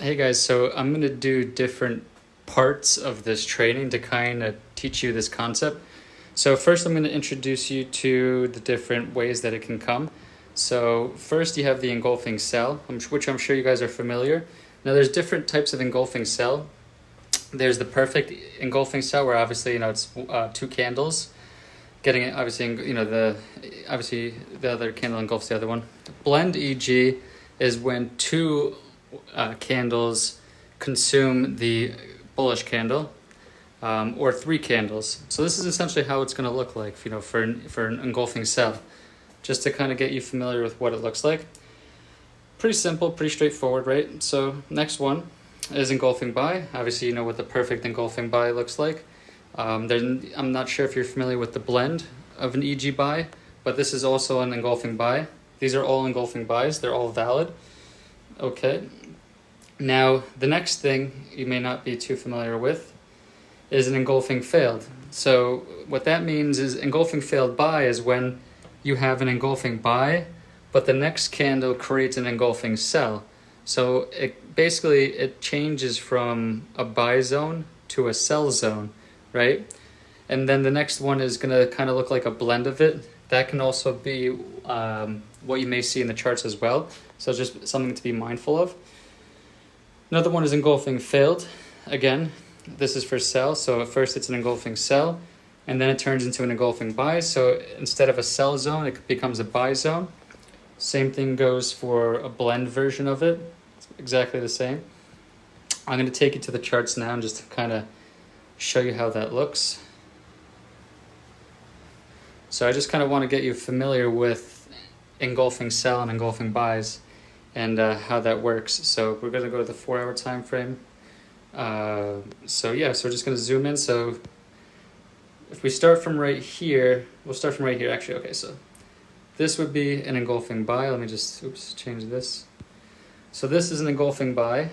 Hey guys, so I'm going to do different parts of this training to kind of teach you this concept. So first I'm going to introduce you to the different ways that it can come. So first you have the engulfing sell, which I'm sure you guys are familiar. Now there's different types of engulfing sell. There's the perfect engulfing sell where obviously it's two candles. Getting it obviously the other candle engulfs the other one. Blend EG is when two candles consume the bullish candle, or three candles. So this is essentially how it's going to look like, for an engulfing sell, just to kind of get you familiar with what it looks like. Pretty simple, pretty straightforward, right? So next one is engulfing buy. Obviously, you know what the perfect engulfing buy looks like. I'm not sure if you're familiar with the blend of an EG buy, but this is also an engulfing buy. These are all engulfing buys. They're all valid. Okay. Now, the next thing you may not be too familiar with is an engulfing failed. So what that means is engulfing failed buy is when you have an engulfing buy, but the next candle creates an engulfing sell. So it changes from a buy zone to a sell zone, right? And then the next one is going to kind of look like a blend of it. That can also be what you may see in the charts as well. So just something to be mindful of. Another one is engulfing failed. Again, this is for sell. So at first it's an engulfing sell, and then it turns into an engulfing buy. So instead of a sell zone, it becomes a buy zone. Same thing goes for a blend version of it. It's exactly the same. I'm going to take you to the charts now and just to kind of show you how that looks. So I just kind of want to get you familiar with engulfing sell and engulfing buys and how that works. So we're going to go to the 4-hour time frame. So we're just going to zoom in. So if we start from right here, we'll start from right here actually. Okay, so this would be an engulfing buy. Let me just change this. So this is an engulfing buy,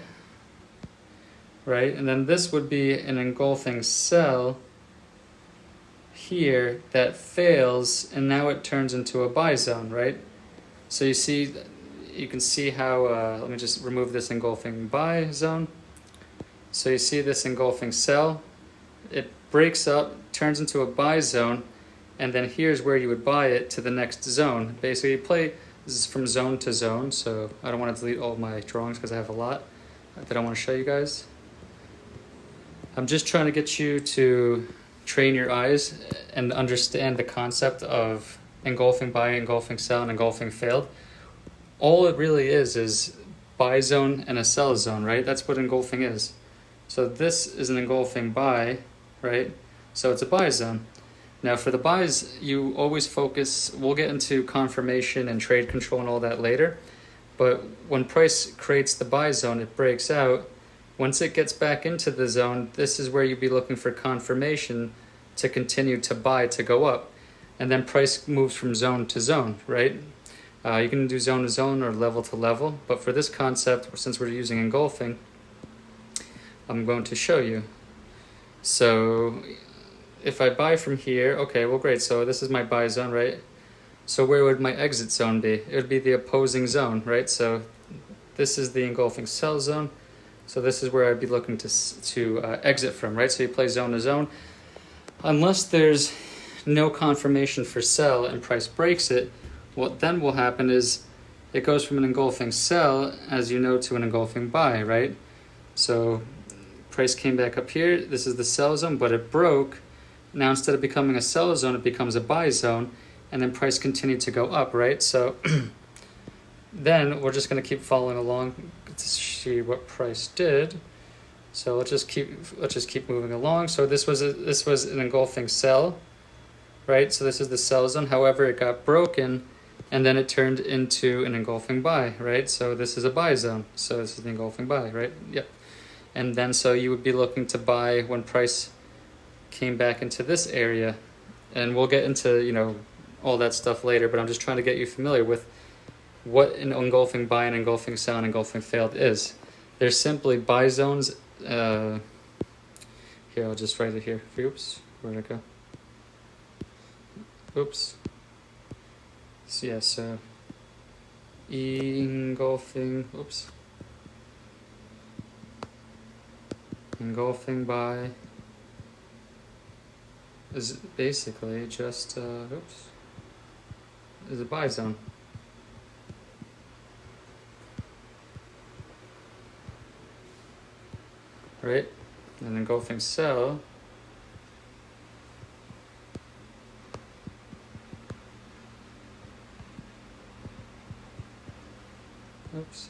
right? And then this would be an engulfing sell here that fails, and now it turns into a buy zone, right? So you can see how, let me just remove this engulfing buy zone. So you see this engulfing sell, it breaks up, turns into a buy zone, and then here's where you would buy it to the next zone. Basically, you play this is from zone to zone, so I don't want to delete all my drawings because I have a lot that I want to show you guys. I'm just trying to get you to train your eyes and understand the concept of engulfing buy, engulfing sell, and engulfing failed. All it really is buy zone and a sell zone, right? That's what engulfing is. So this is an engulfing buy, right? So it's a buy zone. Now for the buys, you always focus, we'll get into confirmation and trade control and all that later, but when price creates the buy zone, it breaks out. Once it gets back into the zone, this is where you'd be looking for confirmation to continue to buy to go up. And then price moves from zone to zone, right? You can do zone to zone or level to level, but for this concept, since we're using engulfing, I'm going to show you. So if I buy from here, okay, well great, so this is my buy zone, right? So where would my exit zone be? It would be the opposing zone, right? So this is the engulfing sell zone. So this is where I'd be looking to exit from, right? So you play zone to zone. Unless there's no confirmation for sell and price breaks it, what then will happen is it goes from an engulfing sell, as you know, to an engulfing buy, right? So price came back up here. This is the sell zone, but it broke. Now instead of becoming a sell zone, it becomes a buy zone, and then price continued to go up, right? So then we're just going to keep following along to see what price did. So let's just keep moving along. So this was an engulfing sell, right? So this is the sell zone. However, it got broken, and then it turned into an engulfing buy, right? So this is a buy zone. So this is the engulfing buy, right? Yep. And then so you would be looking to buy when price came back into this area, and we'll get into all that stuff later. But I'm just trying to get you familiar with what an engulfing buy, and engulfing sell, and engulfing failed is. They're simply buy zones. Here, I'll just write it here. Oops, where'd it go? Oops. So yeah, so engulfing. Oops. Engulfing buy is basically just, is a buy zone. Right? And engulfing sell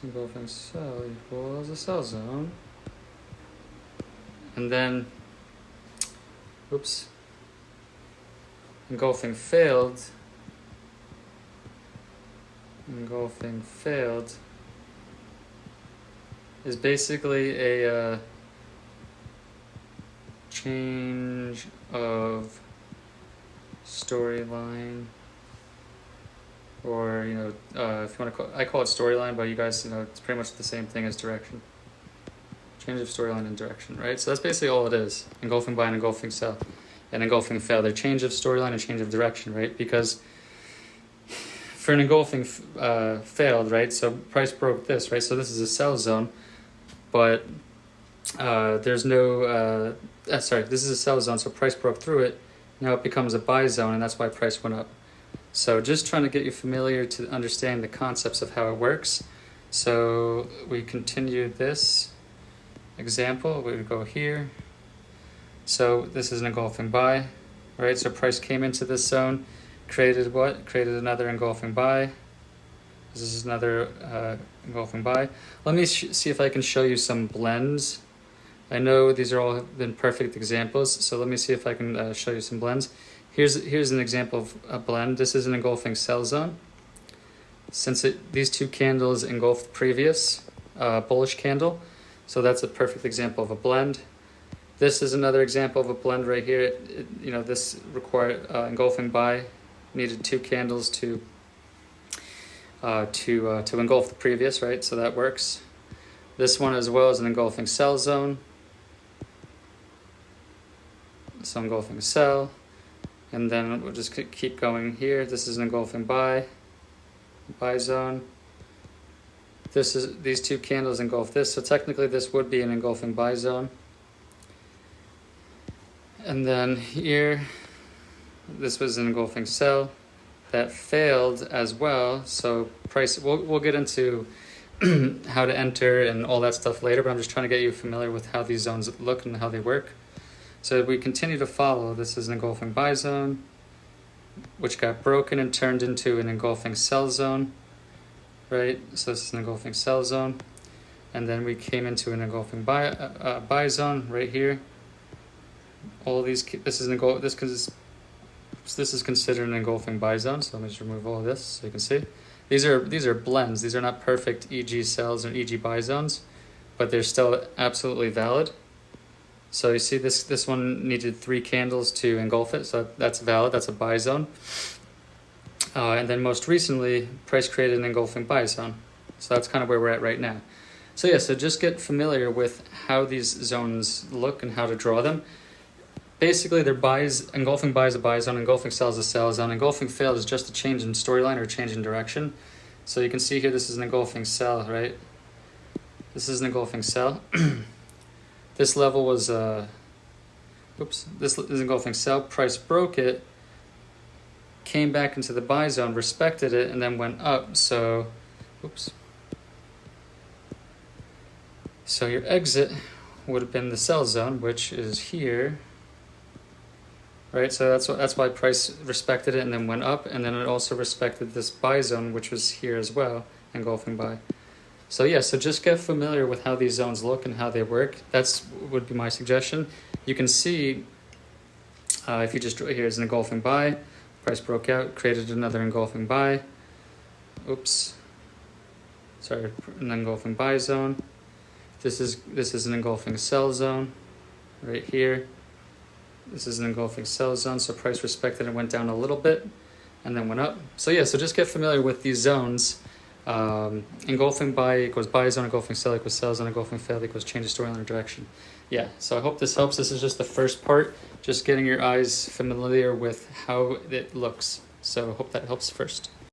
engulfing sell equals a sell zone. And then, engulfing failed is basically a change of storyline, or if you want to I call it storyline, but you guys, it's pretty much the same thing as direction. Change of storyline and direction, right? So that's basically all it is. Engulfing buy and engulfing sell, and engulfing fail. They're change of storyline and change of direction, right? Because for an engulfing failed, right? So price broke this, right? So this is a sell zone, but there's no. This is a sell zone, so price broke through it. Now it becomes a buy zone, and that's why price went up. So just trying to get you familiar to understand the concepts of how it works. So we continue this example. We would go here. So this is an engulfing buy, right? So price came into this zone, created what? Created another engulfing buy. This is another engulfing buy. Let me see if I can show you some blends. I know these are all been perfect examples, so let me see if I can show you some blends. Here's an example of a blend. This is an engulfing sell zone. Since these two candles engulfed the previous bullish candle, so that's a perfect example of a blend. This is another example of a blend right here. This required engulfing buy, needed two candles to engulf the previous, right? So that works. This one as well is an engulfing sell zone. So engulfing sell, and then we'll just keep going here. This is an engulfing buy zone. These two candles engulf this, so technically this would be an engulfing buy zone. And then here, this was an engulfing sell that failed as well. So price, we'll get into how to enter and all that stuff later, but I'm just trying to get you familiar with how these zones look and how they work. So we continue to follow. This is an engulfing buy zone, which got broken and turned into an engulfing sell zone, right? So this is an engulfing sell zone, and then we came into an engulfing buy zone right here. All these, this is considered an engulfing buy zone. So let me just remove all of this so you can see. These are blends. These are not perfect EG sells or EG buy zones, but they're still absolutely valid. So you see this one needed 3 candles to engulf it, so that's valid, that's a buy zone. And then most recently, price created an engulfing buy zone. So that's kind of where we're at right now. So yeah, so just get familiar with how these zones look and how to draw them. Basically, they're buys. Engulfing buy is a buy zone, engulfing sell is a sell zone, engulfing fail is just a change in storyline or a change in direction. So you can see here, this is an engulfing sell, right? This is an engulfing sell. This level was, this is engulfing sell, price broke it, came back into the buy zone, respected it, and then went up. So, so your exit would have been the sell zone, which is here, right? So that's why price respected it and then went up, and then it also respected this buy zone, which was here as well, engulfing buy. So yeah, so just get familiar with how these zones look and how they work. That's would be my suggestion. You can see if you just draw here's an engulfing buy, price broke out, created another engulfing buy. An engulfing buy zone. This is an engulfing sell zone, right here. This is an engulfing sell zone. So price respected and went down a little bit, and then went up. So yeah, so just get familiar with these zones. Engulfing buy equals buy zone, engulfing sell equals sell zone, engulfing fail equals change of storyline or direction. Yeah, so I hope this helps. This is just the first part, just getting your eyes familiar with how it looks. So I hope that helps first.